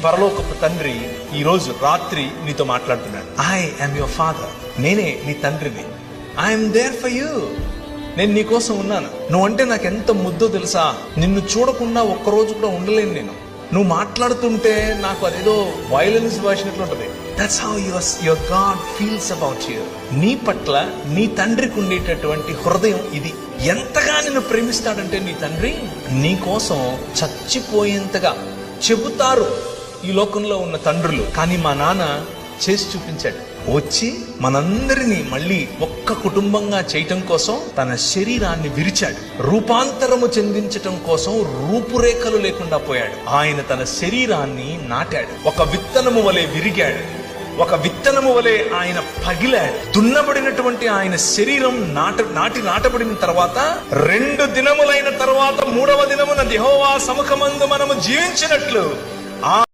పరలోకపు తండ్రి ఈ రోజు రాత్రి నీతో మాట్లాడుతున్నాడు. I am your father. నేనే నీ తండ్రిని. I'm there for you. నేను నీ కోసం ఉన్నాను. నువ్వంటే నాకు ఎంత ముద్దో తెలుసా. నిన్ను చూడకుండా ఒక్కరోజు కూడా ఉండలేను నేను. నువ్వు మాట్లాడుతుంటే నాకు అదేదో వైలెన్స్ భాషినట్లుంటది. That's how your God feels about you. నీ పట్ల నీ తండ్రికి ఉండేటటువంటి హృదయం ఇది. ఎంతగా నిన్ను ప్రేమిస్తాడంటే నీ తండ్రి నీ కోసం చచ్చిపోయేంతగా చెబుతారు ఈ లోకంలో ఉన్న తండ్రులు. కానీ మా నాన్న చేసి చూపించాడు. వచ్చి మనందరినీ మళ్ళీ ఒక్క కుటుంబంగా చేయటం కోసం తన శరీరాన్ని విరిచాడు. రూపాంతరము చెందించటం కోసం రూపురేఖలు లేకుండా పోయాడు. ఆయన తన శరీరాన్ని నాటాడు. ఒక విత్తనము వలె విరిగాడు. ఒక విత్తనము వలె ఆయన పగిలాడు. దున్నబడినటువంటి ఆయన శరీరం నాటబడిన తర్వాత 2 దినములైన తర్వాత 3వ దినమున యెహోవా సముఖమందు మనము జీవించినట్లు